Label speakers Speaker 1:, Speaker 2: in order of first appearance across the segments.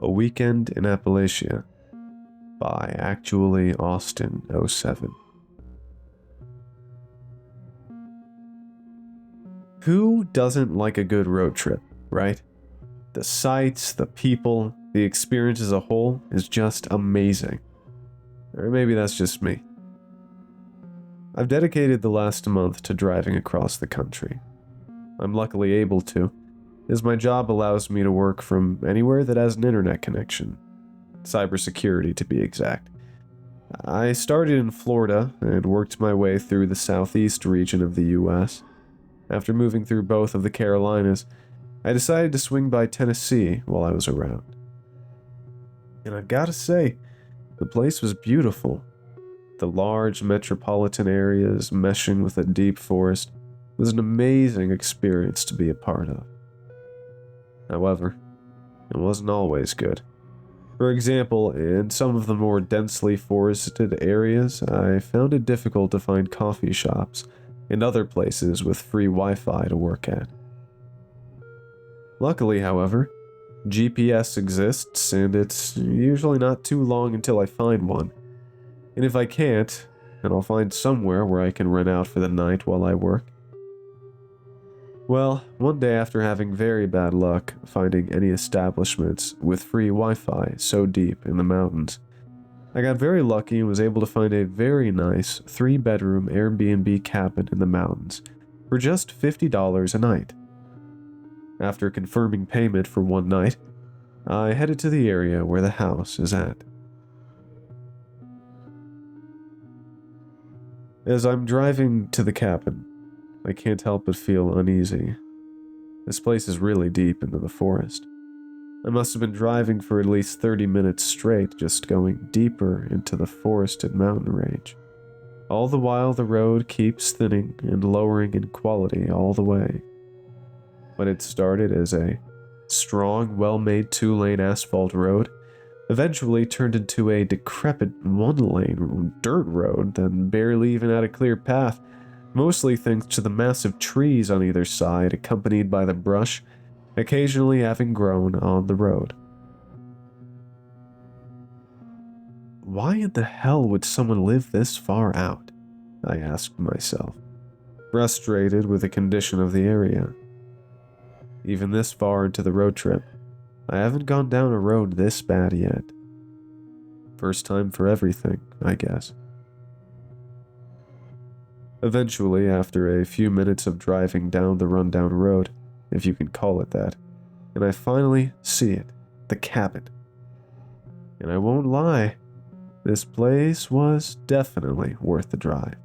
Speaker 1: A Weekend in Appalachia by Actually Austin '07. Who doesn't like a good road trip, right? The sights, the people, the experience as a whole is just amazing. Or maybe that's just me. I've dedicated the last month to driving across the country. I'm luckily able to, as my job allows me to work from anywhere that has an internet connection. Cybersecurity, to be exact. I started in Florida and worked my way through the southeast region of the US. After moving through both of the Carolinas, I decided to swing by Tennessee while I was around. And I've got to say, the place was beautiful. The large metropolitan areas meshing with a deep forest was an amazing experience to be a part of. However, it wasn't always good. For example, in some of the more densely forested areas, I found it difficult to find coffee shops and other places with free Wi-Fi to work at. Luckily, however, GPS exists, and it's usually not too long until I find one. And if I can't, then I'll find somewhere where I can rent out for the night while I work. Well, one day after having very bad luck finding any establishments with free Wi-Fi so deep in the mountains, I got very lucky and was able to find a very nice 3-bedroom Airbnb cabin in the mountains for just $50 a night. After confirming payment for one night, I headed to the area where the house is at. As I'm driving to the cabin, I can't help but feel uneasy. This place is really deep into the forest. I must have been driving for at least 30 minutes straight, just going deeper into the forested mountain range. All the while, the road keeps thinning and lowering in quality all the way. When it started as a strong, well-made 2-lane asphalt road, eventually turned into a decrepit 1-lane dirt road that barely even had a clear path, mostly thanks to the massive trees on either side, accompanied by the brush occasionally having grown on the road. Why in the hell would someone live this far out? I asked myself, frustrated with the condition of the area. Even this far into the road trip, I haven't gone down a road this bad yet. First time for everything, I guess. Eventually, after a few minutes of driving down the rundown road, if you can call it that, and I finally see it, the cabin. And I won't lie, this place was definitely worth the drive.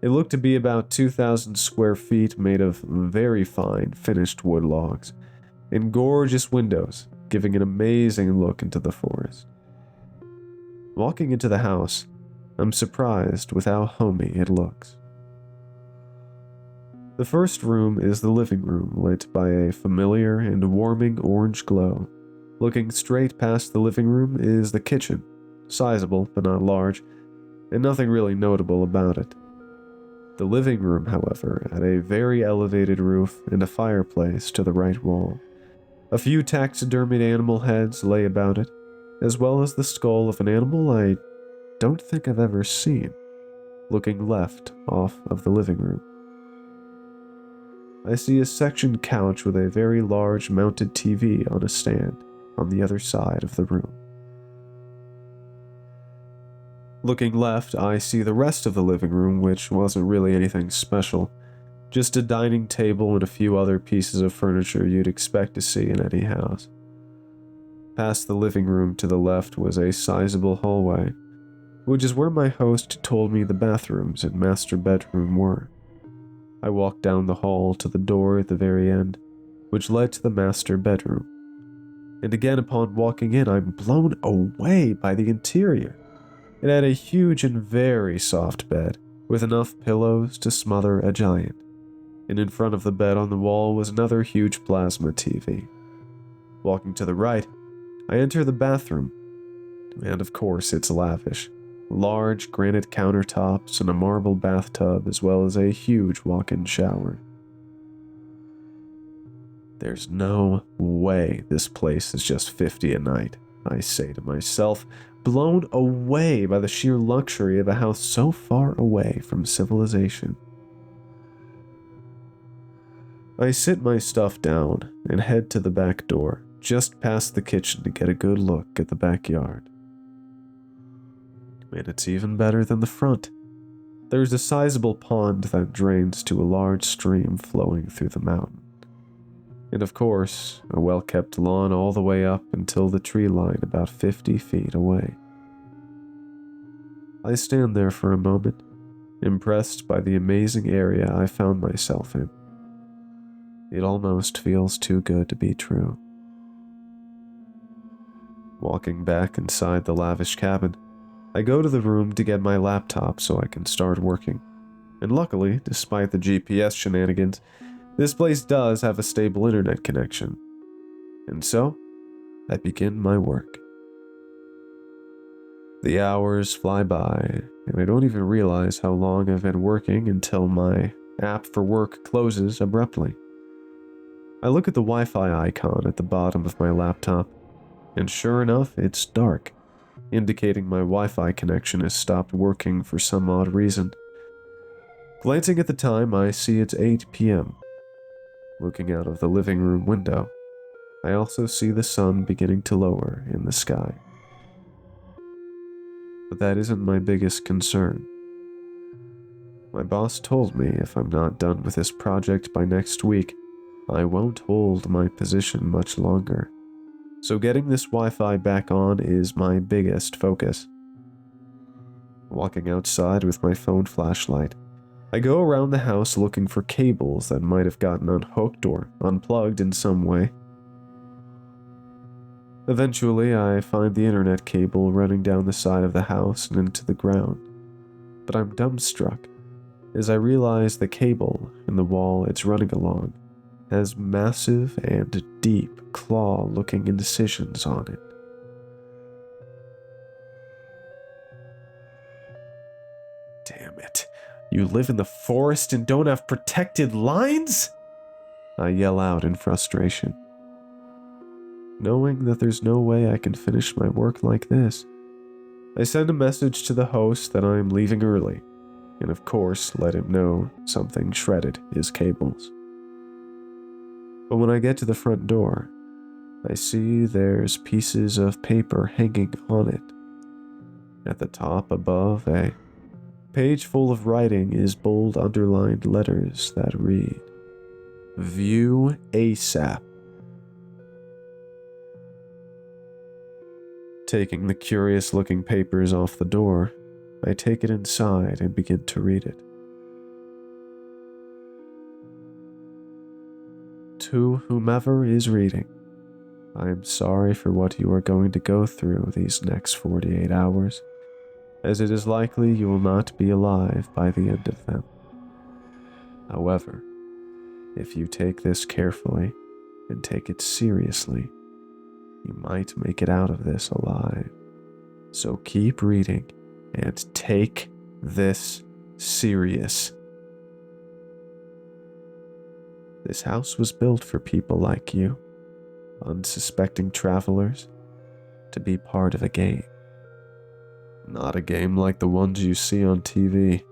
Speaker 1: It looked to be about 2,000 square feet made of very fine finished wood logs, and gorgeous windows, giving an amazing look into the forest. Walking into the house, I'm surprised with how homey it looks. The first room is the living room, lit by a familiar and warming orange glow. Looking straight past the living room is the kitchen, sizable but not large, and nothing really notable about it. The living room, however, had a very elevated roof and a fireplace to the right wall. A few taxidermied animal heads lay about it, as well as the skull of an animal I don't think I've ever seen, looking left off of the living room. I see a sectioned couch with a very large mounted TV on a stand on the other side of the room. Looking left, I see the rest of the living room, which wasn't really anything special, just a dining table and a few other pieces of furniture you'd expect to see in any house. Past the living room to the left was a sizable hallway, which is where my host told me the bathrooms and master bedroom were. I walked down the hall to the door at the very end, which led to the master bedroom. And again, upon walking in, I'm blown away by the interior. It had a huge and very soft bed, with enough pillows to smother a giant. And in front of the bed on the wall was another huge plasma TV. Walking to the right, I enter the bathroom. And of course, it's lavish. Large granite countertops and a marble bathtub, as well as a huge walk-in shower. There's no way this place is just 50 a night, I say to myself, blown away by the sheer luxury of a house so far away from civilization. I sit my stuff down and head to the back door, just past the kitchen to get a good look at the backyard. And it's even better than the front. There's a sizable pond that drains to a large stream flowing through the mountain. And of course, a well-kept lawn all the way up until the tree line about 50 feet away. I stand there for a moment, impressed by the amazing area I found myself in. It almost feels too good to be true. Walking back inside the lavish cabin, I go to the room to get my laptop so I can start working. And luckily, despite the GPS shenanigans, this place does have a stable internet connection. And so, I begin my work. The hours fly by, and I don't even realize how long I've been working until my app for work closes abruptly. I look at the Wi-Fi icon at the bottom of my laptop, and sure enough, it's dark, indicating my Wi-Fi connection has stopped working for some odd reason. Glancing at the time, I see it's 8 p.m. Looking out of the living room window, I also see the sun beginning to lower in the sky. But that isn't my biggest concern. My boss told me if I'm not done with this project by next week, I won't hold my position much longer. So getting this Wi-Fi back on is my biggest focus. Walking outside with my phone flashlight, I go around the house looking for cables that might have gotten unhooked or unplugged in some way. Eventually, I find the internet cable running down the side of the house and into the ground. But I'm dumbstruck as I realize the cable in the wall it's running along has massive and deep claw-looking incisions on it. Damn it. You live in the forest and don't have protected lines? I yell out in frustration. Knowing that there's no way I can finish my work like this, I send a message to the host that I'm leaving early, and of course let him know something shredded his cables. But when I get to the front door, I see there's pieces of paper hanging on it. At the top above, a page full of writing is bold underlined letters that read, "View ASAP." Taking the curious-looking papers off the door, I take it inside and begin to read it. To whomever is reading, I am sorry for what you are going to go through these next 48 hours, as it is likely you will not be alive by the end of them. However, if you take this carefully and take it seriously, you might make it out of this alive. So keep reading and take this serious. This house was built for people like you, unsuspecting travelers, to be part of a game. Not a game like the ones you see on TV.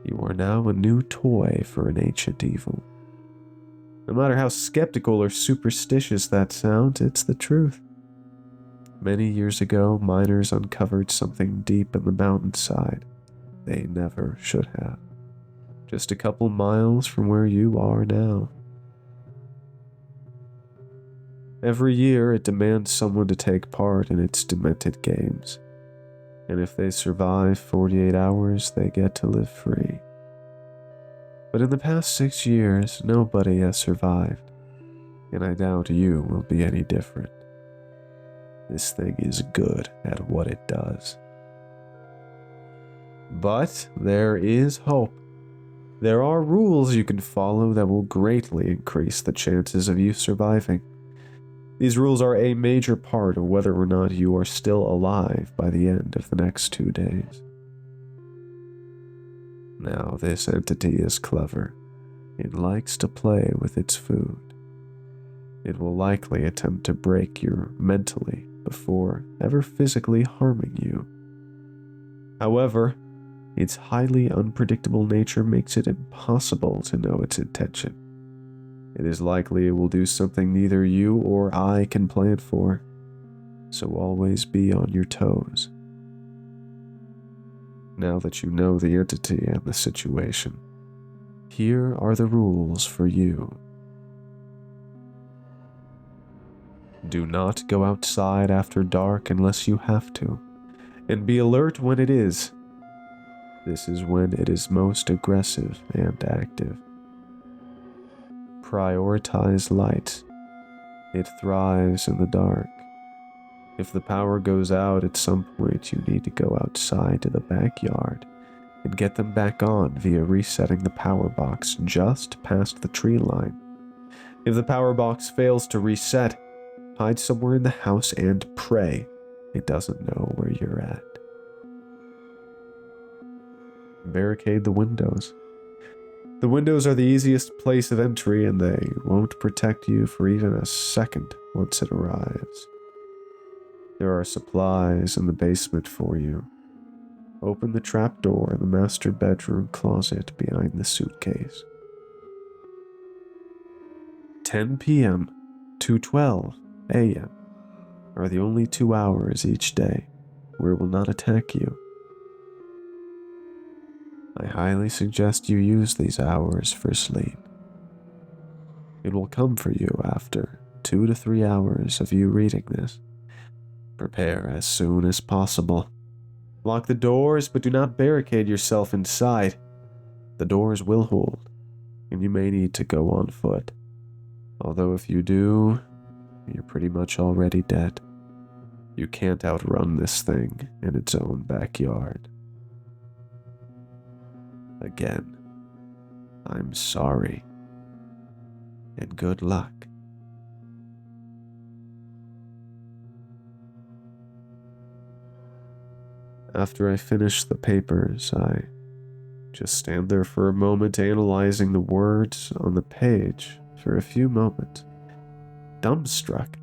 Speaker 1: You are now a new toy for an ancient evil. No matter how skeptical or superstitious that sounds, it's the truth. Many years ago, miners uncovered something deep in the mountainside they never should have. Just a couple miles from where you are now. Every year, it demands someone to take part in its demented games. And if they survive 48 hours, they get to live free. But in the past 6 years, nobody has survived, and I doubt you will be any different. This thing is good at what it does. But there is hope. There are rules you can follow that will greatly increase the chances of you surviving. These rules are a major part of whether or not you are still alive by the end of the next 2 days. Now, this entity is clever. It likes to play with its food. It will likely attempt to break you mentally before ever physically harming you. However, its highly unpredictable nature makes it impossible to know its intention. It is likely it will do something neither you or I can plan for, so always be on your toes. Now that you know the entity and the situation, here are the rules for you. Do not go outside after dark unless you have to, and be alert when it is. This is when it is most aggressive and active. Prioritize light. It thrives in the dark. If the power goes out at some point, you need to go outside to the backyard and get them back on via resetting the power box just past the tree line. If the power box fails to reset, hide somewhere in the house and pray it doesn't know where you're at. Barricade the windows. The windows are the easiest place of entry, and they won't protect you for even a second once it arrives. There are supplies in the basement for you. Open the trapdoor in the master bedroom closet behind the suitcase. 10 p.m. to 12 a.m. are the only 2 hours each day where it will not attack you. I highly suggest you use these hours for sleep. It will come for you after 2 to 3 hours of you reading this. Prepare as soon as possible. Lock the doors, but do not barricade yourself inside. The doors will hold, and you may need to go on foot. Although if you do, you're pretty much already dead. You can't outrun this thing in its own backyard. Again, I'm sorry, and good luck. After I finish the papers, I just stand there for a moment analyzing the words on the page for a few moments, dumbstruck,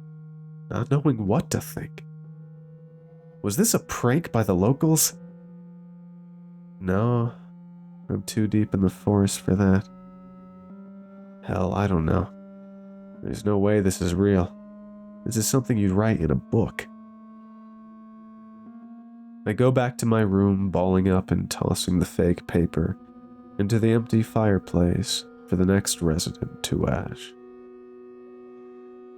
Speaker 1: not knowing what to think. Was this a prank by the locals? No, I'm too deep in the forest for that. Hell, I don't know. There's no way this is real. This is something you'd write in a book. I go back to my room, balling up and tossing the fake paper into the empty fireplace for the next resident to ash.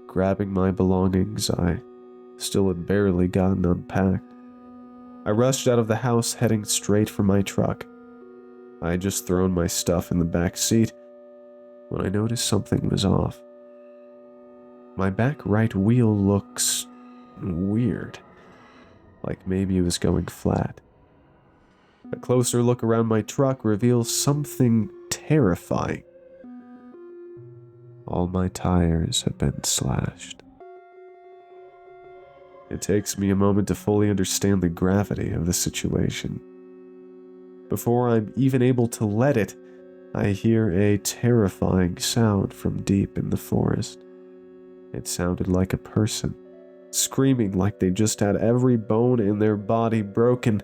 Speaker 1: Grabbing my belongings, I still had barely gotten unpacked. I rushed out of the house, heading straight for my truck. I had just thrown my stuff in the back seat when I noticed something was off. My back right wheel looks weird, like maybe it was going flat. A closer look around my truck reveals something terrifying. All my tires have been slashed. It takes me a moment to fully understand the gravity of the situation. Before I'm even able to let it, I hear a terrifying sound from deep in the forest. It sounded like a person, screaming like they just had every bone in their body broken,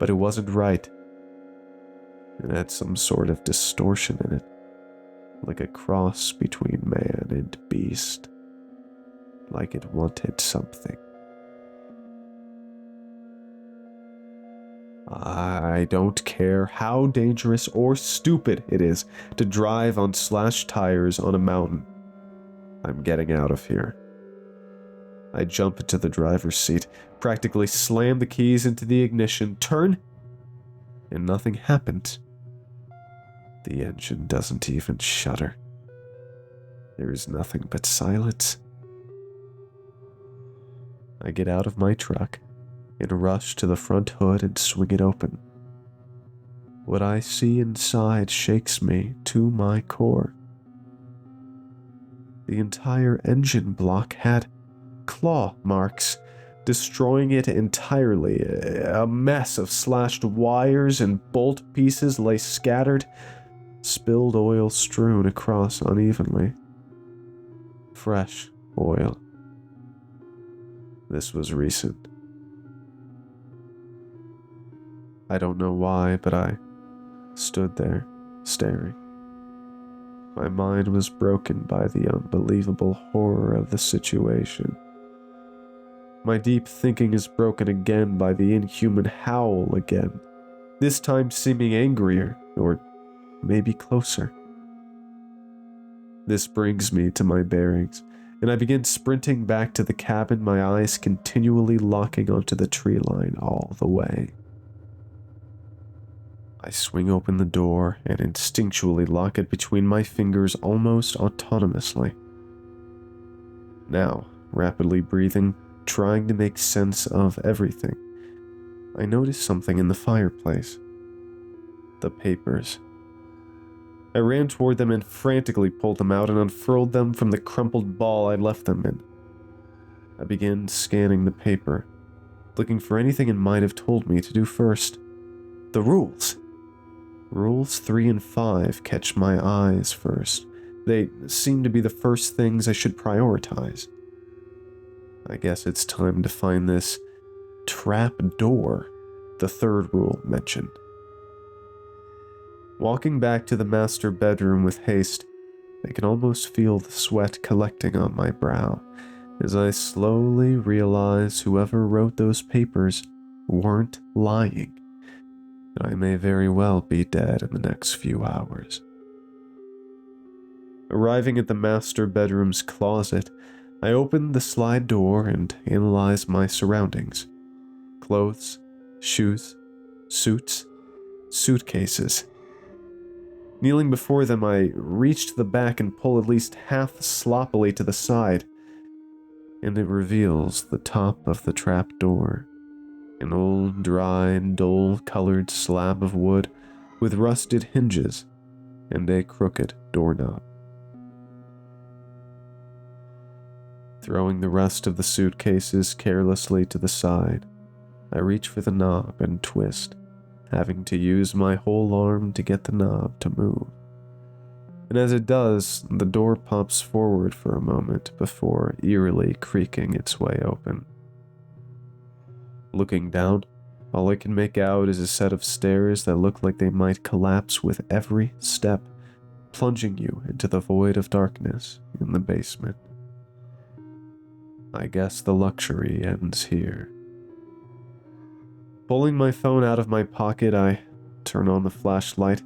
Speaker 1: but it wasn't right. It had some sort of distortion in it, like a cross between man and beast, like it wanted something. I don't care how dangerous or stupid it is to drive on slashed tires on a mountain. I'm getting out of here. I jump into the driver's seat, practically slam the keys into the ignition, turn, and nothing happens. The engine doesn't even shudder. There is nothing but silence. I get out of my truck and rush to the front hood and swing it open. What I see inside shakes me to my core. The entire engine block had claw marks, destroying it entirely. A mess of slashed wires and bolt pieces lay scattered, spilled oil strewn across unevenly. Fresh oil. This was recent. I don't know why, but I stood there, staring. My mind was broken by the unbelievable horror of the situation. My deep thinking is broken again by the inhuman howl again, this time seeming angrier, or maybe closer. This brings me to my bearings, and I begin sprinting back to the cabin, my eyes continually locking onto the tree line all the way. I swing open the door and instinctually lock it between my fingers almost autonomously. Now, rapidly breathing, trying to make sense of everything, I notice something in the fireplace. The papers. I ran toward them and frantically pulled them out and unfurled them from the crumpled ball I left them in. I began scanning the paper, looking for anything it might have told me to do first. The rules! Rules 3 and 5 catch my eyes first. They seem to be the first things I should prioritize. I guess it's time to find this trap door, the third rule mentioned. Walking back to the master bedroom with haste, I can almost feel the sweat collecting on my brow as I slowly realize whoever wrote those papers weren't lying. I may very well be dead in the next few hours. Arriving at the master bedroom's closet, I opened the slide door and analyzed my surroundings. Clothes, shoes, suits, suitcases. Kneeling before them, I reach to the back and pull at least half sloppily to the side, and it reveals the top of the trap door. An old, dry, dull-colored slab of wood with rusted hinges and a crooked doorknob. Throwing the rest of the suitcases carelessly to the side, I reach for the knob and twist, having to use my whole arm to get the knob to move. And as it does, the door pops forward for a moment before eerily creaking its way open. Looking down, all I can make out is a set of stairs that look like they might collapse with every step, plunging you into the void of darkness in the basement. I guess the luxury ends here. Pulling my phone out of my pocket, I turn on the flashlight,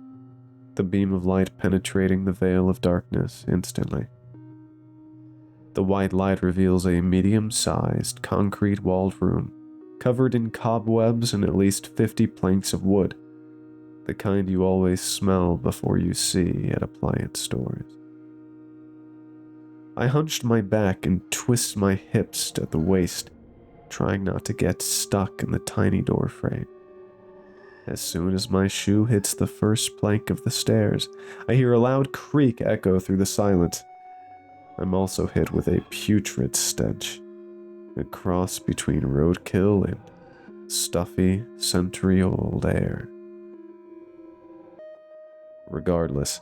Speaker 1: the beam of light penetrating the veil of darkness instantly. The white light reveals a medium-sized, concrete-walled room, covered in cobwebs and at least 50 planks of wood, the kind you always smell before you see at appliance stores. I hunched my back and twisted my hips at the waist, trying not to get stuck in the tiny door frame. As soon as my shoe hits the first plank of the stairs, I hear a loud creak echo through the silence. I'm also hit with a putrid stench, a cross between roadkill and stuffy, century-old air. Regardless,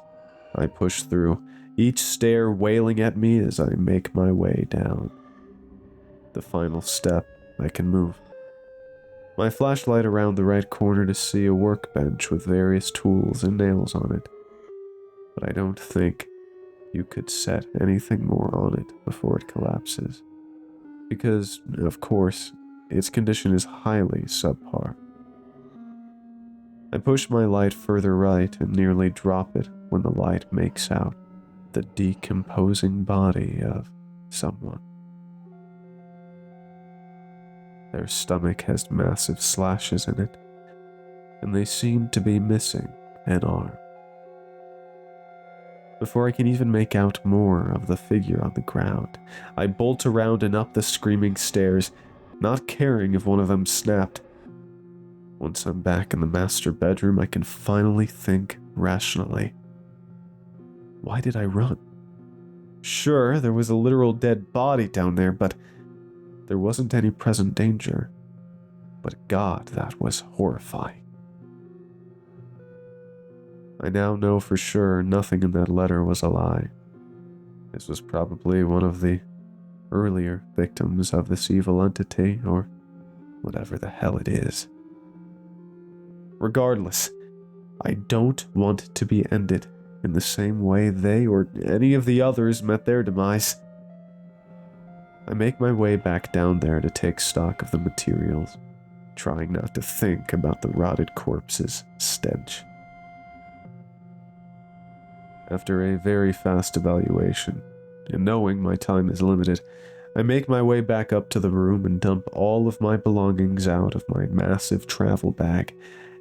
Speaker 1: I push through, each stair wailing at me as I make my way down. The final step, I can move. My flashlight around the right corner to see a workbench with various tools and nails on it. But I don't think you could set anything more on it before it collapses. Because, of course, its condition is highly subpar. I push my light further right and nearly drop it when the light makes out the decomposing body of someone. Their stomach has massive slashes in it, and they seem to be missing an arm. Before I can even make out more of the figure on the ground, I bolt around and up the screaming stairs, not caring if one of them snapped. Once I'm back in the master bedroom, I can finally think rationally. Why did I run? Sure, there was a literal dead body down there, but there wasn't any present danger. But God, that was horrifying. I now know for sure nothing in that letter was a lie. This was probably one of the earlier victims of this evil entity, or whatever the hell it is. Regardless, I don't want to be ended in the same way they or any of the others met their demise. I make my way back down there to take stock of the materials, trying not to think about the rotted corpse's stench. After a very fast evaluation, and knowing my time is limited, I make my way back up to the room and dump all of my belongings out of my massive travel bag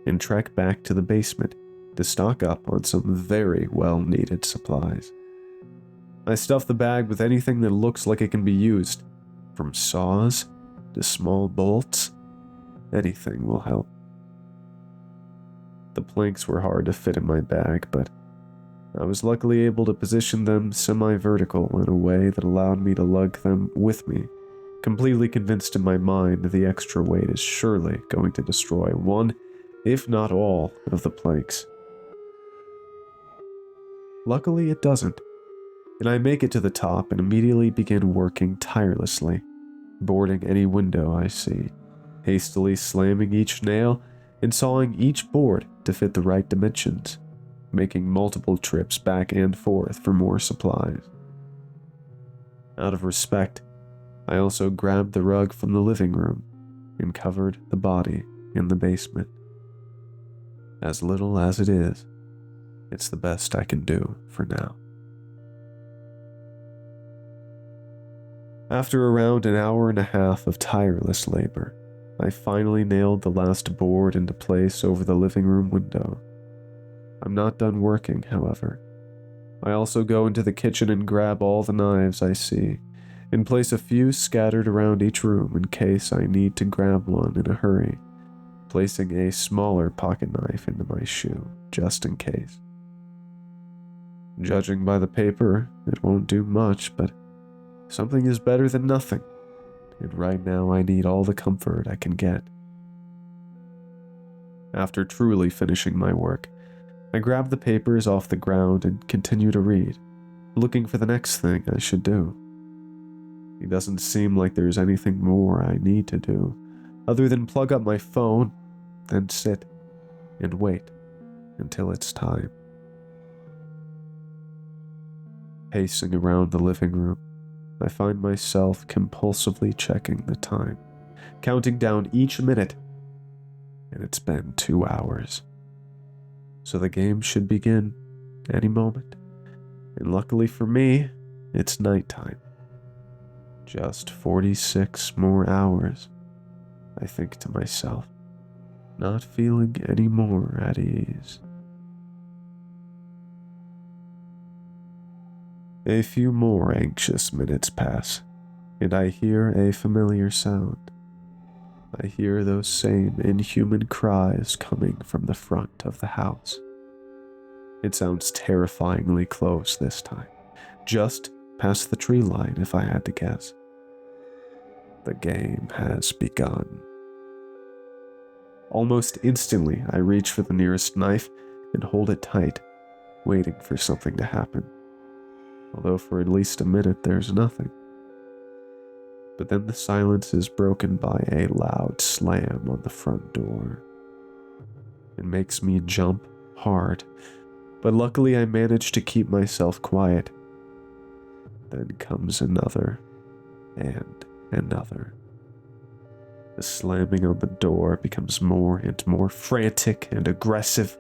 Speaker 1: and trek back to the basement to stock up on some very well-needed supplies. I stuff the bag with anything that looks like it can be used, from saws to small bolts. Anything will help. The planks were hard to fit in my bag, but I was luckily able to position them semi-vertical in a way that allowed me to lug them with me, completely convinced in my mind that the extra weight is surely going to destroy one, if not all, of the planks. Luckily, it doesn't, and I make it to the top and immediately begin working tirelessly, boarding any window I see, hastily slamming each nail and sawing each board to fit the right dimensions, making multiple trips back and forth for more supplies. Out of respect, I also grabbed the rug from the living room and covered the body in the basement. As little as it is, it's the best I can do for now. After around an hour and a half of tireless labor, I finally nailed the last board into place over the living room window. I'm not done working, however. I also go into the kitchen and grab all the knives I see, and place a few scattered around each room in case I need to grab one in a hurry, placing a smaller pocket knife into my shoe, just in case. Judging by the paper, it won't do much, but something is better than nothing, and right now I need all the comfort I can get. After truly finishing my work, I grab the papers off the ground and continue to read, looking for the next thing I should do. It doesn't seem like there's anything more I need to do, other than plug up my phone, then sit and wait until it's time. Pacing around the living room, I find myself compulsively checking the time, counting down each minute, and it's been 2 hours. So the game should begin any moment, and luckily for me, it's nighttime. Just 46 more hours, I think to myself, not feeling any more at ease. A few more anxious minutes pass, and I hear a familiar sound. I hear those same inhuman cries coming from the front of the house. It sounds terrifyingly close this time, just past the tree line if I had to guess. The game has begun. Almost instantly, I reach for the nearest knife and hold it tight, waiting for something to happen. Although for at least a minute there's nothing. But then the silence is broken by a loud slam on the front door. It makes me jump hard, but luckily I manage to keep myself quiet. Then comes another, and another. The slamming on the door becomes more and more frantic and aggressive.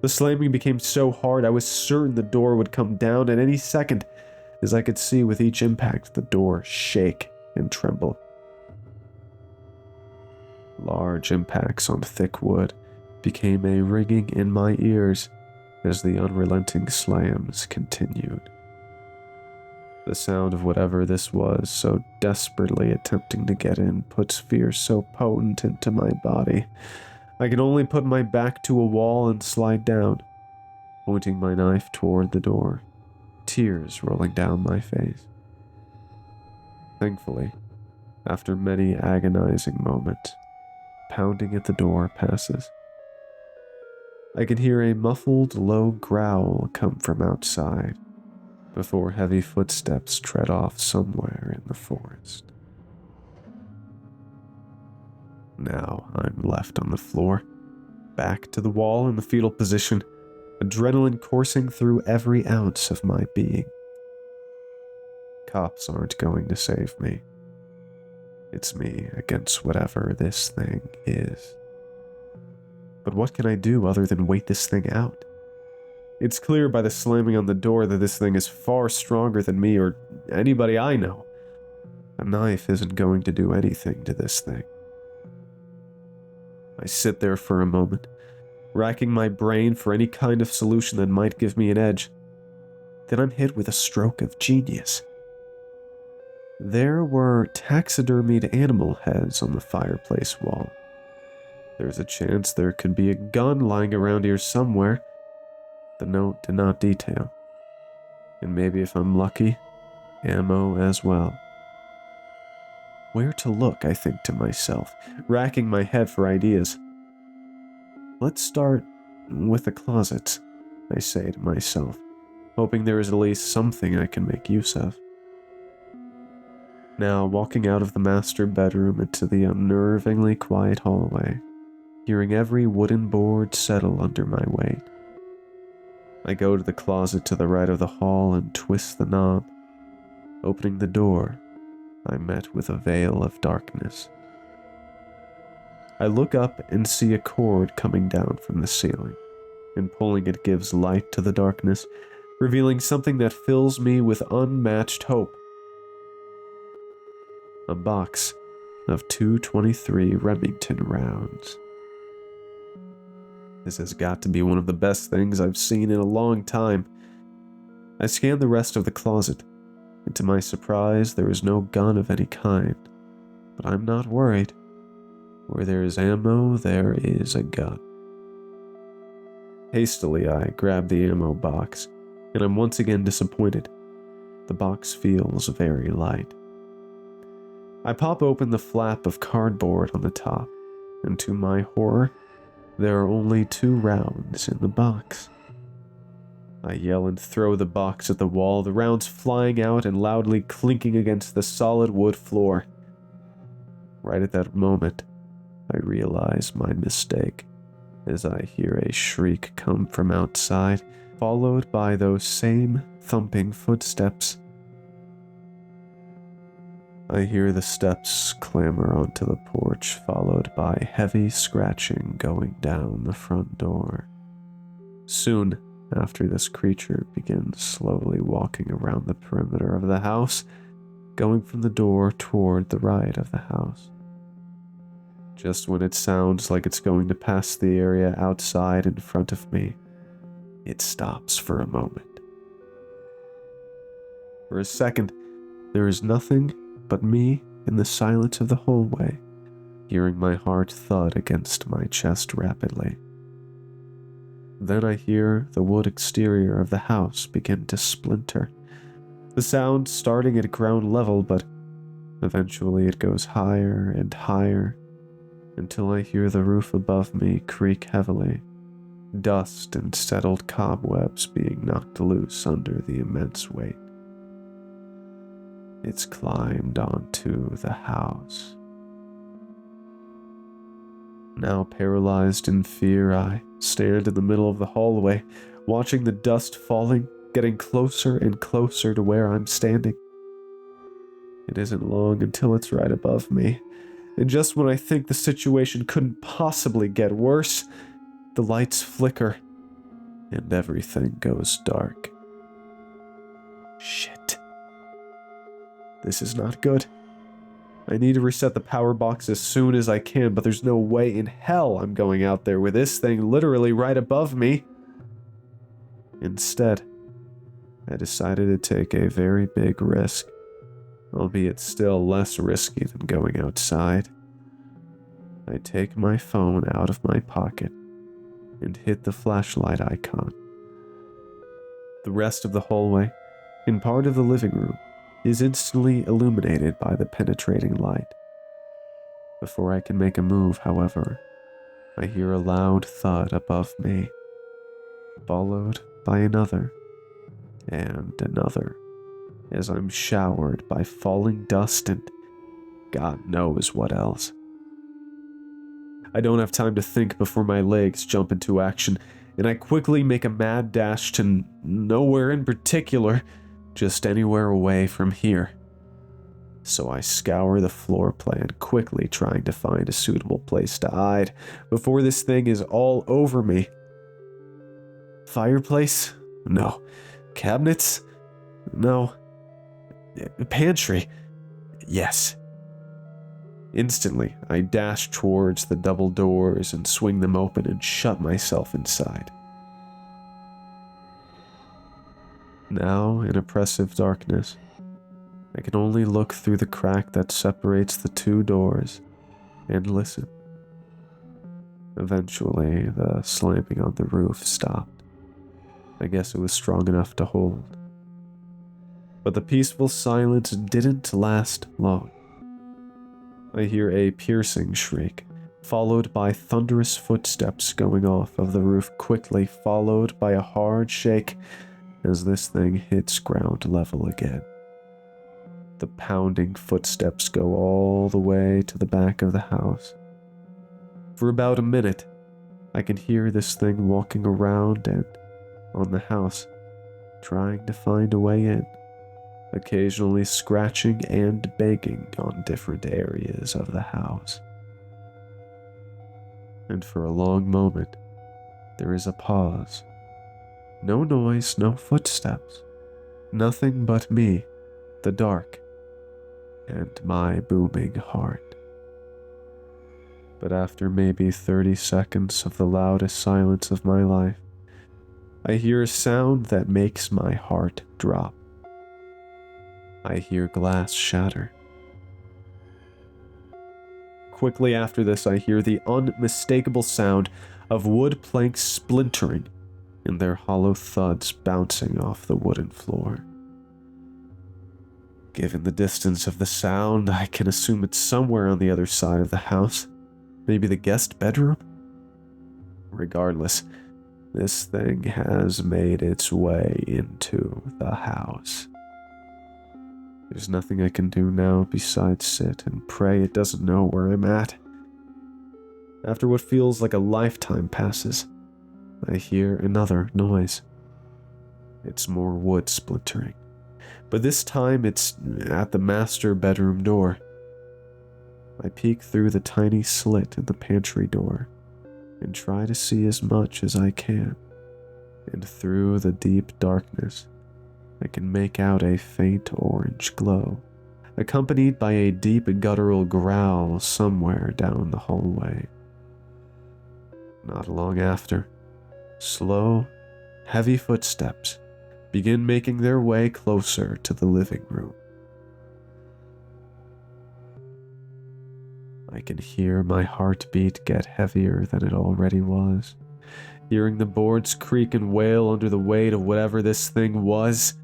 Speaker 1: The slamming became so hard I was certain the door would come down at any second, as I could see with each impact the door shake and tremble. Large impacts on thick wood became a ringing in my ears as the unrelenting slams continued. The sound of whatever this was so desperately attempting to get in puts fear so potent into my body. I can only put my back to a wall and slide down, pointing my knife toward the door, tears rolling down my face. Thankfully, after many agonizing moments, pounding at the door passes. I can hear a muffled, low growl come from outside, before heavy footsteps tread off somewhere in the forest. Now I'm left on the floor, back to the wall in the fetal position, adrenaline coursing through every ounce of my being. Cops aren't going to save me. It's me against whatever this thing is. But what can I do other than wait this thing out? It's clear by the slamming on the door that this thing is far stronger than me or anybody I know. A knife isn't going to do anything to this thing. I sit there for a moment, racking my brain for any kind of solution that might give me an edge. Then I'm hit with a stroke of genius. There were taxidermied animal heads on the fireplace wall. There's a chance there could be a gun lying around here somewhere. The note did not detail. And maybe if I'm lucky, ammo as well. Where to look, I think to myself, racking my head for ideas. Let's start with the closets, I say to myself, hoping there is at least something I can make use of. Now, walking out of the master bedroom into the unnervingly quiet hallway, hearing every wooden board settle under my weight. I go to the closet to the right of the hall and twist the knob. Opening the door, I'm met with a veil of darkness. I look up and see a cord coming down from the ceiling, and pulling it gives light to the darkness, revealing something that fills me with unmatched hope. A box of 223 Remington rounds. This has got to be one of the best things I've seen in a long time. I scan the rest of the closet, and to my surprise, there is no gun of any kind. But I'm not worried. Where there is ammo, there is a gun. Hastily, I grab the ammo box, and I'm once again disappointed. The box feels very light. I pop open the flap of cardboard on the top, and to my horror, there are only 2 rounds in the box. I yell and throw the box at the wall, the rounds flying out and loudly clinking against the solid wood floor. Right at that moment, I realize my mistake, as I hear a shriek come from outside, followed by those same thumping footsteps. I hear the steps clamber onto the porch, followed by heavy scratching going down the front door. Soon after, this creature begins slowly walking around the perimeter of the house, going from the door toward the right of the house. Just when it sounds like it's going to pass the area outside in front of me, it stops for a moment. For a second, there is nothing but me in the silence of the hallway, hearing my heart thud against my chest rapidly. Then I hear the wood exterior of the house begin to splinter, the sound starting at ground level, but eventually it goes higher and higher until I hear the roof above me creak heavily, dust and settled cobwebs being knocked loose under the immense weight. It's climbed onto the house. Now paralyzed in fear, I stand in the middle of the hallway, watching the dust falling, getting closer and closer to where I'm standing. It isn't long until it's right above me, and just when I think the situation couldn't possibly get worse, the lights flicker, and everything goes dark. Shit. This is not good. I need to reset the power box as soon as I can, but there's no way in hell I'm going out there with this thing literally right above me. Instead, I decided to take a very big risk, albeit still less risky than going outside. I take my phone out of my pocket and hit the flashlight icon. The rest of the hallway, and part of the living room, is instantly illuminated by the penetrating light. Before I can make a move, however, I hear a loud thud above me, followed by another, and another, as I'm showered by falling dust and God knows what else. I don't have time to think before my legs jump into action, and I quickly make a mad dash to nowhere in particular, just anywhere away from here. So I scour the floor plan, quickly trying to find a suitable place to hide before this thing is all over me. Fireplace? No. Cabinets? No. Pantry? Yes. Instantly, I dash towards the double doors and swing them open and shut myself inside. Now, in oppressive darkness, I can only look through the crack that separates the two doors and listen. Eventually, the slamming on the roof stopped. I guess it was strong enough to hold. But the peaceful silence didn't last long. I hear a piercing shriek, followed by thunderous footsteps going off of the roof, quickly followed by a hard shake as this thing hits ground level again. The pounding footsteps go all the way to the back of the house. For about a minute, I can hear this thing walking around and on the house, trying to find a way in, occasionally scratching and banging on different areas of the house. And for a long moment, there is a pause. No noise, no footsteps. Nothing but me, the dark, and my booming heart. But after maybe 30 seconds of the loudest silence of my life, I hear a sound that makes my heart drop. I hear glass shatter. Quickly after this, I hear the unmistakable sound of wood planks splintering and their hollow thuds bouncing off the wooden floor. Given the distance of the sound, I can assume it's somewhere on the other side of the house. Maybe the guest bedroom? Regardless, this thing has made its way into the house. There's nothing I can do now besides sit and pray it doesn't know where I'm at. After what feels like a lifetime passes, I hear another noise. It's more wood splintering, but this time it's at the master bedroom door. I peek through the tiny slit in the pantry door and try to see as much as I can, and through the deep darkness, I can make out a faint orange glow, accompanied by a deep guttural growl somewhere down the hallway. Not long after, slow, heavy footsteps begin making their way closer to the living room. I can hear my heartbeat get heavier than it already was, hearing the boards creak and wail under the weight of whatever this thing was.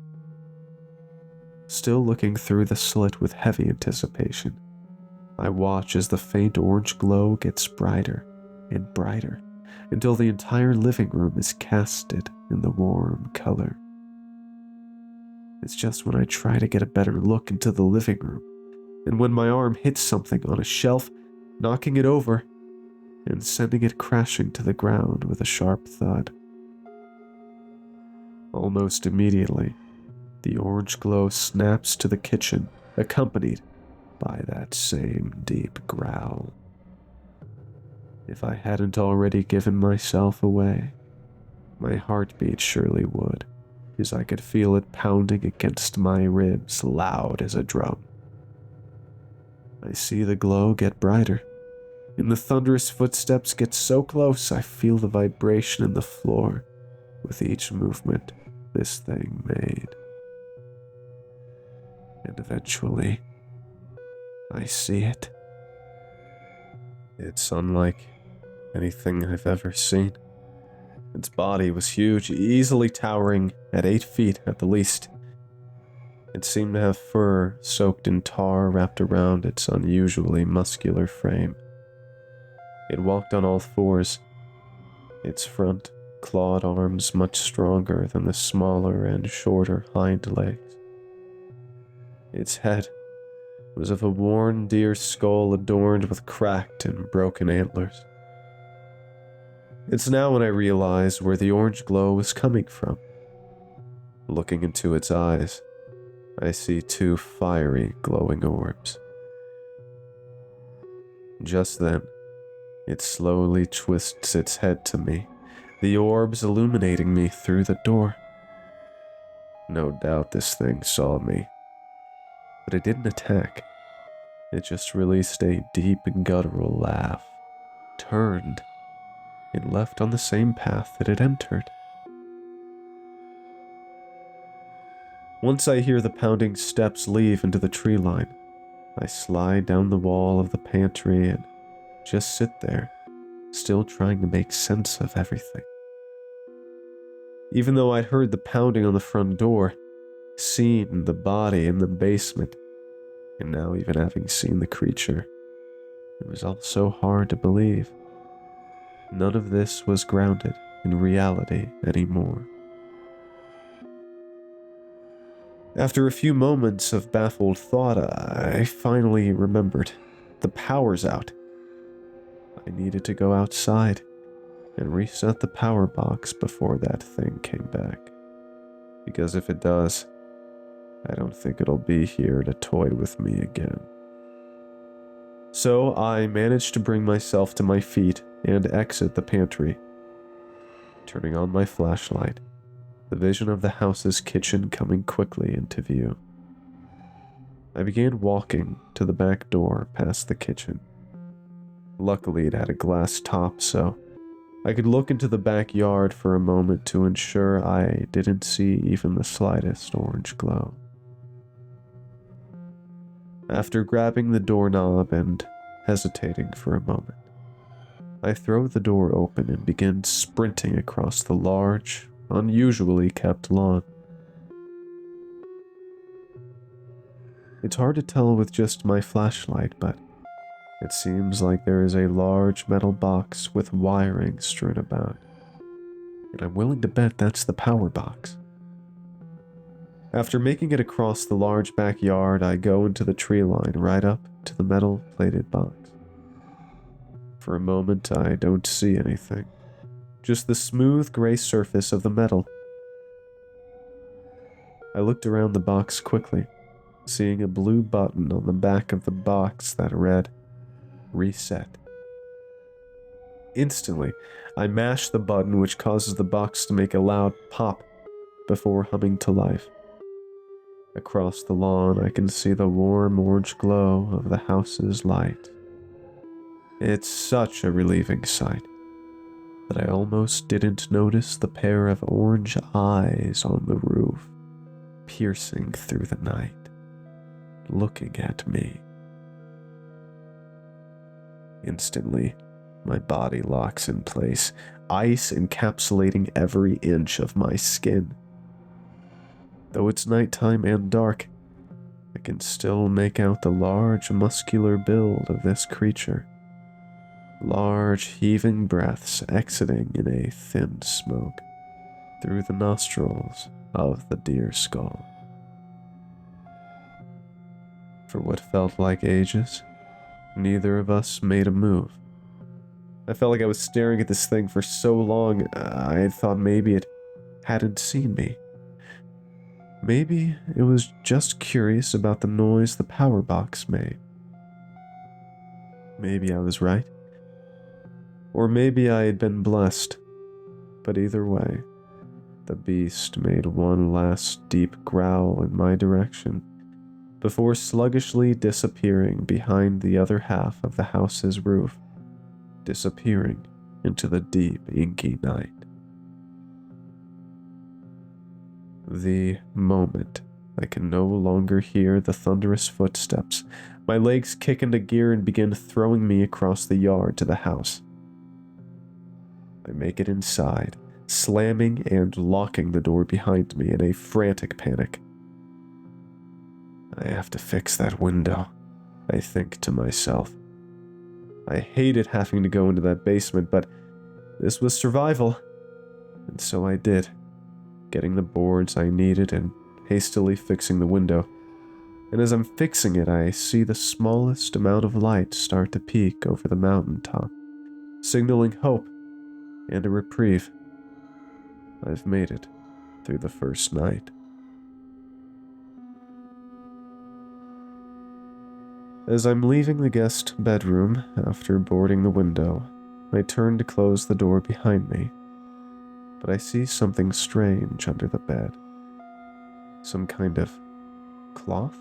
Speaker 1: Still looking through the slit with heavy anticipation, I watch as the faint orange glow gets brighter and brighter until the entire living room is casted in the warm color. It's just when I try to get a better look into the living room, and when my arm hits something on a shelf, knocking it over and sending it crashing to the ground with a sharp thud. Almost immediately, the orange glow snaps to the kitchen, accompanied by that same deep growl. If I hadn't already given myself away, my heartbeat surely would, as I could feel it pounding against my ribs loud as a drum. I see the glow get brighter, and the thunderous footsteps get so close I feel the vibration in the floor with each movement this thing made. And eventually, I see it. It's unlike anything I've ever seen. Its body was huge, easily towering at 8 feet at the least. It seemed to have fur soaked in tar wrapped around its unusually muscular frame. It walked on all fours, its front clawed arms much stronger than the smaller and shorter hind legs. Its head was of a worn deer skull adorned with cracked and broken antlers. It's now when I realize where the orange glow was coming from. Looking into its eyes, I see two fiery, glowing orbs. Just then, it slowly twists its head to me, the orbs illuminating me through the door. No doubt this thing saw me, but it didn't attack. It just released a deep and guttural laugh, turned, and left on the same path that it entered. Once I hear the pounding steps leave into the tree line, I slide down the wall of the pantry and just sit there, still trying to make sense of everything. Even though I'd heard the pounding on the front door, seen the body in the basement, and now even having seen the creature, it was all so hard to believe. None of this was grounded in reality anymore. After a few moments of baffled thought, I finally remembered. The power's out. I needed to go outside and reset the power box before that thing came back. Because if it does, I don't think it'll be here to toy with me again. So I managed to bring myself to my feet and exit the pantry. Turning on my flashlight, the vision of the house's kitchen coming quickly into view. I began walking to the back door past the kitchen. Luckily, it had a glass top, so I could look into the backyard for a moment to ensure I didn't see even the slightest orange glow. After grabbing the doorknob and hesitating for a moment, I throw the door open and begin sprinting across the large, unusually kept lawn. It's hard to tell with just my flashlight, but it seems like there is a large metal box with wiring strewn about, and I'm willing to bet that's the power box. After making it across the large backyard, I go into the tree line right up to the metal-plated box. For a moment, I don't see anything, just the smooth gray surface of the metal. I looked around the box quickly, seeing a blue button on the back of the box that read, "Reset." Instantly, I mash the button, which causes the box to make a loud pop before humming to life. Across the lawn, I can see the warm orange glow of the house's light. It's such a relieving sight that I almost didn't notice the pair of orange eyes on the roof, piercing through the night, looking at me. Instantly, my body locks in place, ice encapsulating every inch of my skin. Though it's nighttime and dark, I can still make out the large, muscular build of this creature. Large, heaving breaths exiting in a thin smoke through the nostrils of the deer skull. For what felt like ages, neither of us made a move. I felt like I was staring at this thing for so long, I had thought maybe it hadn't seen me. Maybe it was just curious about the noise the power box made. Maybe I was right. Or maybe I had been blessed. But either way, the beast made one last deep growl in my direction before sluggishly disappearing behind the other half of the house's roof, disappearing into the deep, inky night. The moment I can no longer hear the thunderous footsteps, my legs kick into gear and begin throwing me across the yard to the house. I make it inside, slamming and locking the door behind me in a frantic panic. I have to fix that window, I think to myself. I hated having to go into that basement, but this was survival. And so I did, getting the boards I needed and hastily fixing the window. And as I'm fixing it, I see the smallest amount of light start to peek over the mountaintop, signaling hope and a reprieve. I've made it through the first night. As I'm leaving the guest bedroom after boarding the window, I turn to close the door behind me, but I see something strange under the bed. Some kind of cloth?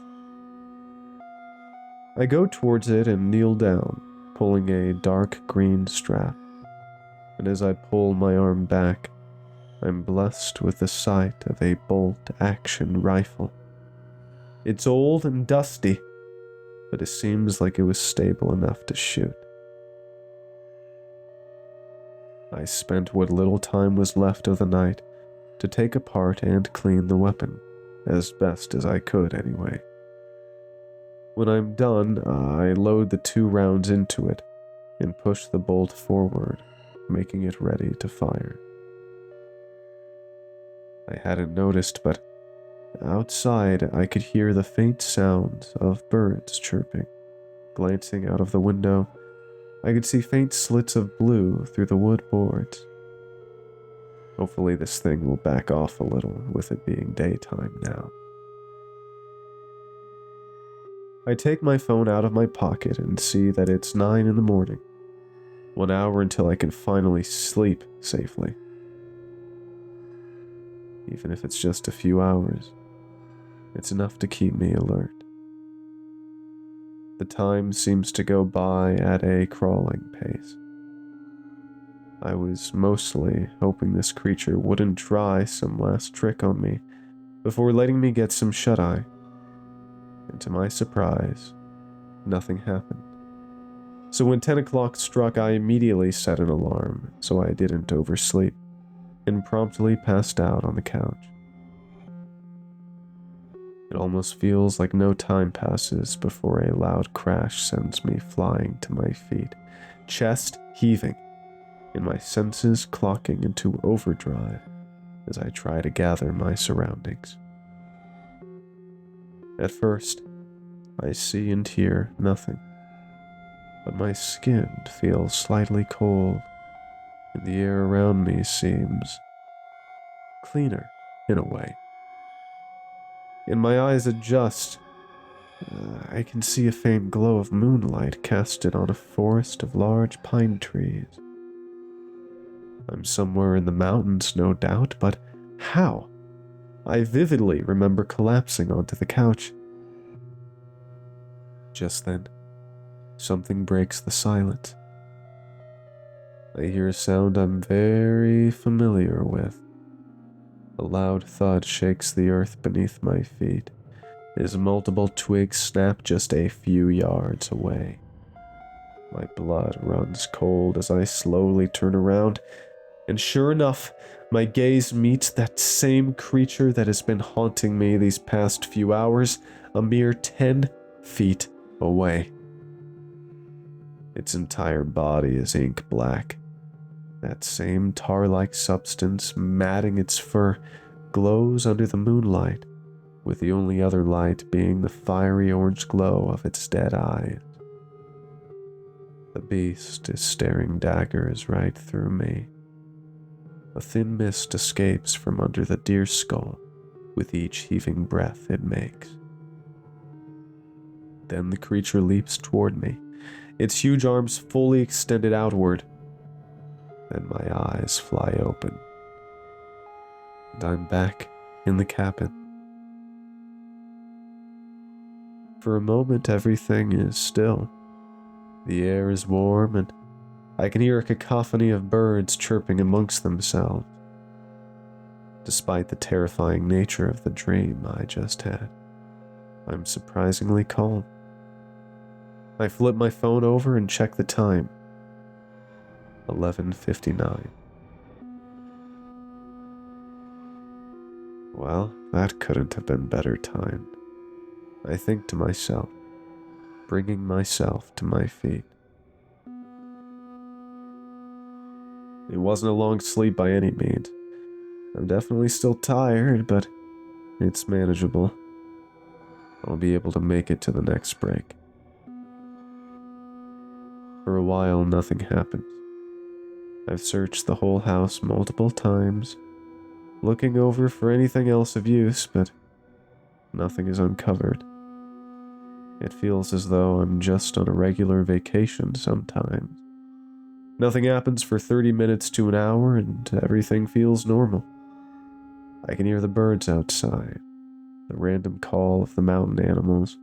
Speaker 1: I go towards it and kneel down, pulling a dark green strap. And as I pull my arm back, I'm blessed with the sight of a bolt-action rifle. It's old and dusty, but it seems like it was stable enough to shoot. I spent what little time was left of the night to take apart and clean the weapon, as best as I could anyway. When I'm done, I load the 2 rounds into it and push the bolt forward, making it ready to fire. I hadn't noticed, but outside I could hear the faint sounds of birds chirping. Glancing out of the window, I could see faint slits of blue through the wood boards. Hopefully this thing will back off a little with it being daytime now. I take my phone out of my pocket and see that it's 9 in the morning. 1 hour until I can finally sleep safely. Even if it's just a few hours, it's enough to keep me alert. The time seems to go by at a crawling pace. I was mostly hoping this creature wouldn't try some last trick on me before letting me get some shut-eye. And to my surprise, nothing happened. So when 10 o'clock struck, I immediately set an alarm so I didn't oversleep, and promptly passed out on the couch. It almost feels like no time passes before a loud crash sends me flying to my feet, chest heaving, and my senses clocking into overdrive as I try to gather my surroundings. At first, I see and hear nothing, but my skin feels slightly cold, and the air around me seems cleaner in a way. And my eyes adjust. I can see a faint glow of moonlight casted on a forest of large pine trees. I'm somewhere in the mountains, no doubt, but how? I vividly remember collapsing onto the couch. Just then, something breaks the silence. I hear a sound I'm very familiar with. A loud thud shakes the earth beneath my feet as multiple twigs snap just a few yards away. My blood runs cold as I slowly turn around, and sure enough, my gaze meets that same creature that has been haunting me these past few hours, a mere 10 feet away. Its entire body is ink black. That same tar-like substance matting its fur glows under the moonlight, with the only other light being the fiery orange glow of its dead eyes. The beast is staring daggers right through me. A thin mist escapes from under the deer skull with each heaving breath it makes. Then the creature leaps toward me, its huge arms fully extended outward. Then my eyes fly open, and I'm back in the cabin. For a moment, everything is still. The air is warm, and I can hear a cacophony of birds chirping amongst themselves. Despite the terrifying nature of the dream I just had, I'm surprisingly calm. I flip my phone over and check the time. 11:59. Well, that couldn't have been better timed. I think to myself, bringing myself to my feet. It wasn't a long sleep by any means, I'm definitely still tired, but it's manageable. I'll be able to make it to the next break. For a while, nothing happens. I've searched the whole house multiple times, looking over for anything else of use, but nothing is uncovered. It feels as though I'm just on a regular vacation sometimes. Nothing happens for 30 minutes to an hour, and everything feels normal. I can hear the birds outside, the random call of the mountain animals,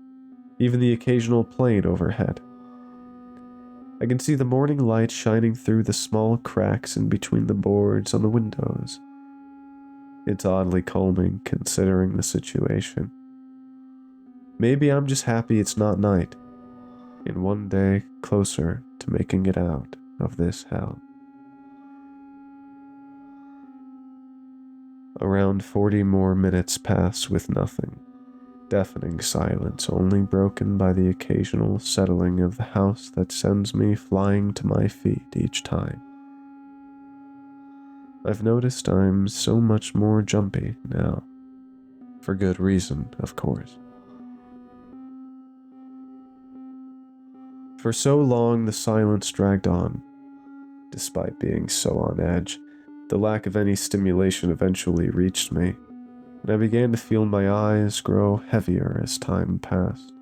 Speaker 1: even the occasional plane overhead. I can see the morning light shining through the small cracks in between the boards on the windows. It's oddly calming considering the situation. Maybe I'm just happy it's not night, and one day closer to making it out of this hell. Around 40 more minutes pass with nothing. Deafening silence only broken by the occasional settling of the house that sends me flying to my feet each time. I've noticed I'm so much more jumpy now. For good reason, of course. For so long, the silence dragged on. Despite being so on edge, the lack of any stimulation eventually reached me, and I began to feel my eyes grow heavier as time passed.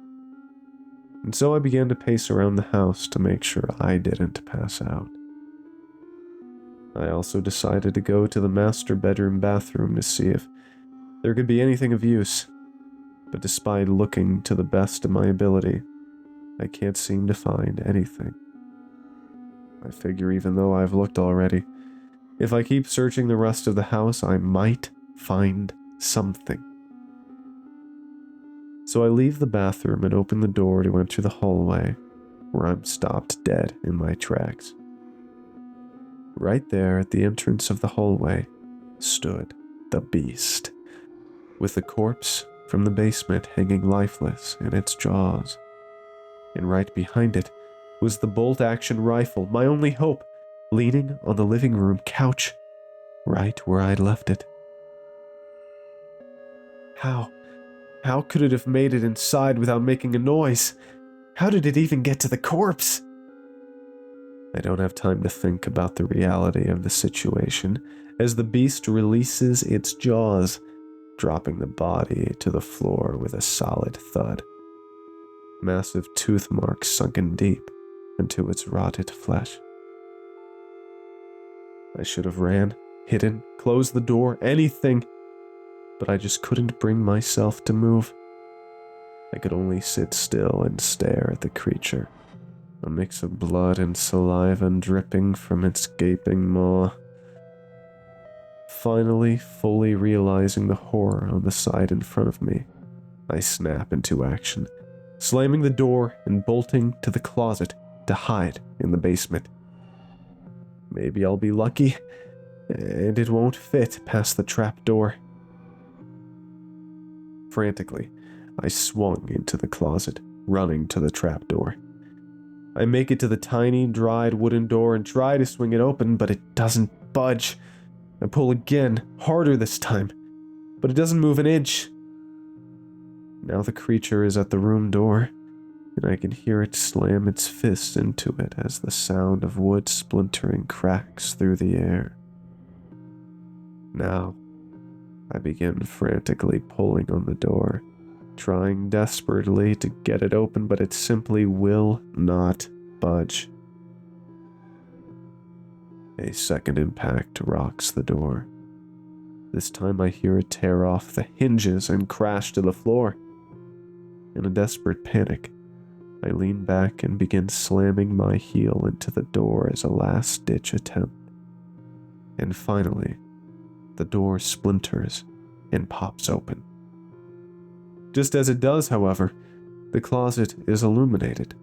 Speaker 1: And so I began to pace around the house to make sure I didn't pass out. I also decided to go to the master bedroom bathroom to see if there could be anything of use, but despite looking to the best of my ability, I can't seem to find anything. I figure even though I've looked already, if I keep searching the rest of the house, I might find something. So I leave the bathroom and open the door to enter the hallway, where I'm stopped dead in my tracks. Right there at the entrance of the hallway stood the beast, with the corpse from the basement hanging lifeless in its jaws. And right behind it was the bolt-action rifle, my only hope, leaning on the living room couch, right where I'd left it. How could it have made it inside without making a noise? How did it even get to the corpse? I don't have time to think about the reality of the situation as the beast releases its jaws, dropping the body to the floor with a solid thud. Massive tooth marks sunken deep into its rotted flesh. I should have ran, hidden, closed the door, anything, but I just couldn't bring myself to move. I could only sit still and stare at the creature, a mix of blood and saliva dripping from its gaping maw. Finally, fully realizing the horror on the side in front of me, I snap into action, slamming the door and bolting to the closet to hide in the basement. Maybe I'll be lucky, and it won't fit past the trap door. Frantically, I swung into the closet, running to the trap door. I make it to the tiny, dried wooden door and try to swing it open, but it doesn't budge. I pull again, harder this time, but it doesn't move an inch. Now the creature is at the room door, and I can hear it slam its fist into it as the sound of wood splintering cracks through the air. Now, I begin frantically pulling on the door, trying desperately to get it open, but it simply will not budge. A second impact rocks the door. This time I hear it tear off the hinges and crash to the floor. In a desperate panic, I lean back and begin slamming my heel into the door as a last-ditch attempt. And finally, the door splinters and pops open. Just as it does, however, the closet is illuminated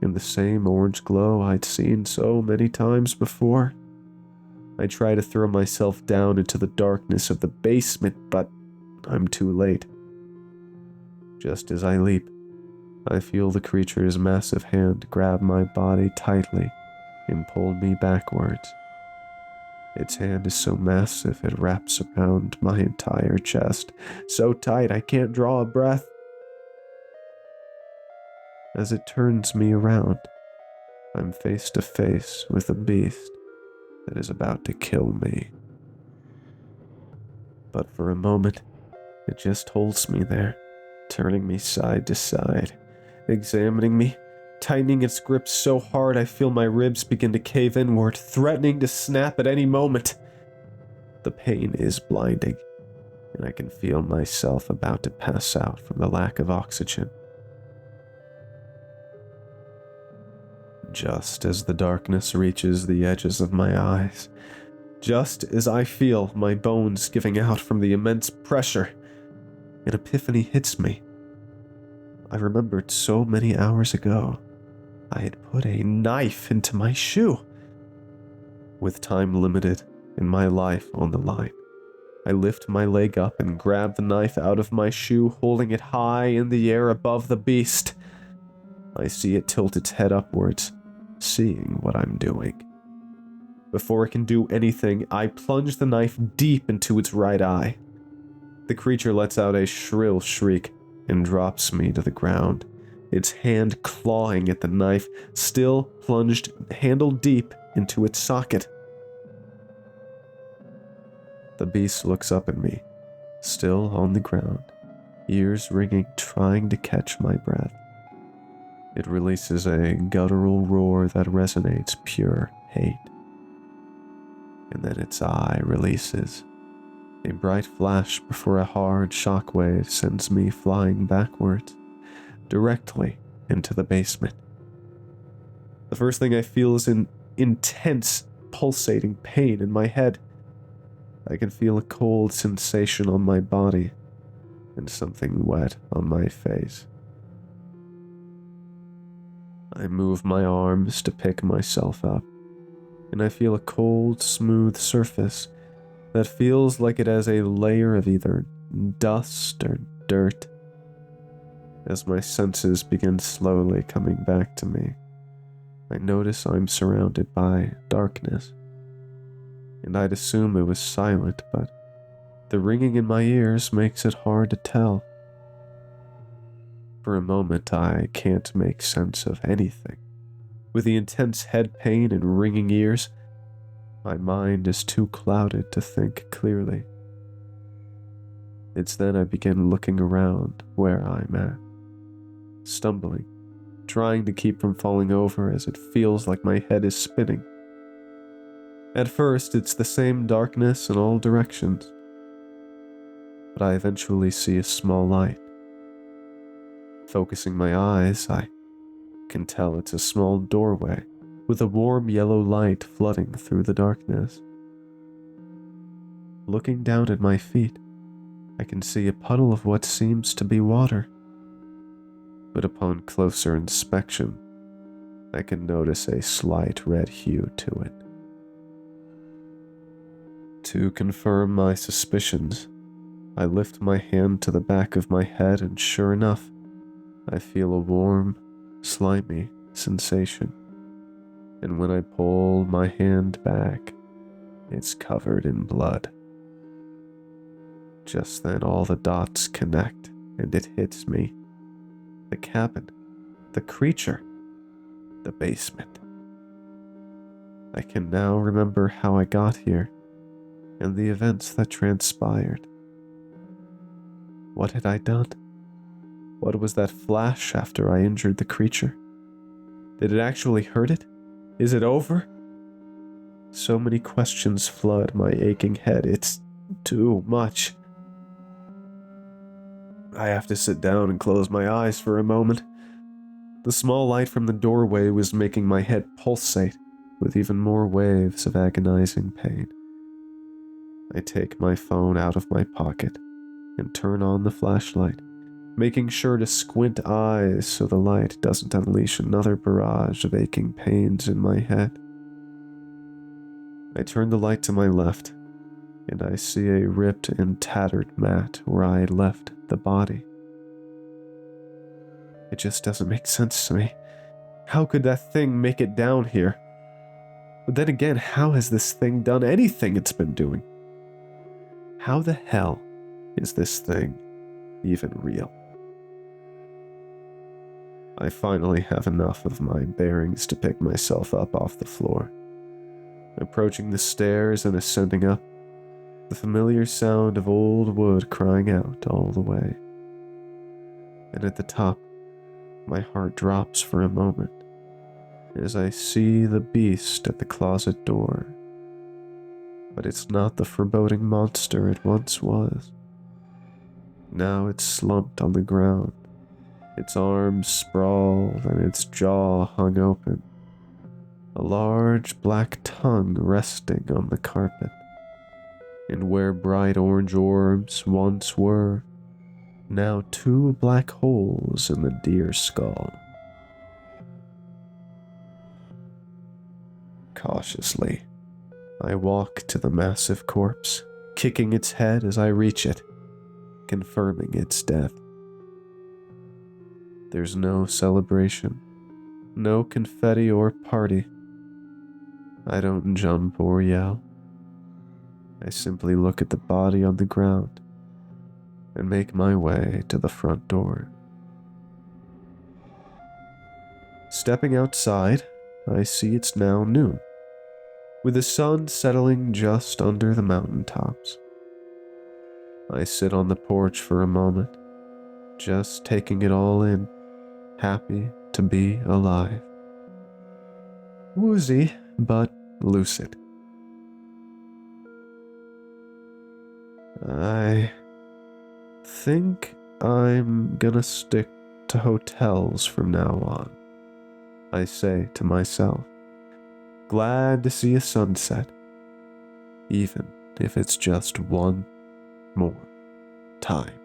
Speaker 1: in the same orange glow I'd seen so many times before. I try to throw myself down into the darkness of the basement, but I'm too late. Just as I leap, I feel the creature's massive hand grab my body tightly and pull me backwards. Its hand is so massive it wraps around my entire chest, so tight I can't draw a breath. As it turns me around, I'm face to face with a beast that is about to kill me. But for a moment, it just holds me there, turning me side to side, examining me, tightening its grip so hard I feel my ribs begin to cave inward, threatening to snap at any moment. The pain is blinding, and I can feel myself about to pass out from the lack of oxygen. Just as the darkness reaches the edges of my eyes, just as I feel my bones giving out from the immense pressure, an epiphany hits me. I remembered so many hours ago, I had put a knife into my shoe. With time limited and my life on the line, I lift my leg up and grab the knife out of my shoe, holding it high in the air above the beast. I see it tilt its head upwards, seeing what I'm doing. Before it can do anything, I plunge the knife deep into its right eye. The creature lets out a shrill shriek and drops me to the ground, its hand clawing at the knife, still plunged handle deep into its socket. The beast looks up at me, still on the ground, ears ringing, trying to catch my breath. It releases a guttural roar that resonates pure hate. And then its eye releases. A bright flash before a hard shockwave sends me flying backwards, directly into the basement. The first thing I feel is an intense, pulsating pain in my head. I can feel a cold sensation on my body and something wet on my face. I move my arms to pick myself up, and I feel a cold, smooth surface that feels like it has a layer of either dust or dirt. As my senses begin slowly coming back to me, I notice I'm surrounded by darkness, and I'd assume it was silent, but the ringing in my ears makes it hard to tell. For a moment, I can't make sense of anything. With the intense head pain and ringing ears, my mind is too clouded to think clearly. It's then I begin looking around where I'm at, stumbling, trying to keep from falling over as it feels like my head is spinning. At first, it's the same darkness in all directions, but I eventually see a small light. Focusing my eyes, I can tell it's a small doorway with a warm yellow light flooding through the darkness. Looking down at my feet, I can see a puddle of what seems to be water. But upon closer inspection, I can notice a slight red hue to it. To confirm my suspicions, I lift my hand to the back of my head, and sure enough, I feel a warm, slimy sensation. And when I pull my hand back, it's covered in blood. Just then all the dots connect, and it hits me. The cabin, the creature, the basement. I can now remember how I got here, and the events that transpired. What had I done? What was that flash after I injured the creature? Did it actually hurt it? Is it over? So many questions flood my aching head. It's too much. I have to sit down and close my eyes for a moment. The small light from the doorway was making my head pulsate with even more waves of agonizing pain. I take my phone out of my pocket and turn on the flashlight, making sure to squint eyes so the light doesn't unleash another barrage of aching pains in my head. I turn the light to my left, and I see a ripped and tattered mat where I had left the body. It just doesn't make sense to me. How could that thing make it down here? But then again, how has this thing done anything it's been doing? How the hell is this thing even real? I finally have enough of my bearings to pick myself up off the floor. Approaching the stairs and ascending up, the familiar sound of old wood crying out all the way. And at the top, my heart drops for a moment as I see the beast at the closet door. But it's not the foreboding monster it once was. Now it's slumped on the ground, its arms sprawled and its jaw hung open, a large black tongue resting on the carpet. And where bright orange orbs once were, now 2 black holes in the deer skull. Cautiously, I walk to the massive corpse, kicking its head as I reach it, confirming its death. There's no celebration, no confetti or party. I don't jump or yell. I simply look at the body on the ground and make my way to the front door. Stepping outside, I see it's now noon, with the sun settling just under the mountaintops. I sit on the porch for a moment, just taking it all in, happy to be alive. Woozy, but lucid. I think I'm gonna stick to hotels from now on, I say to myself, glad to see a sunset, even if it's just one more time.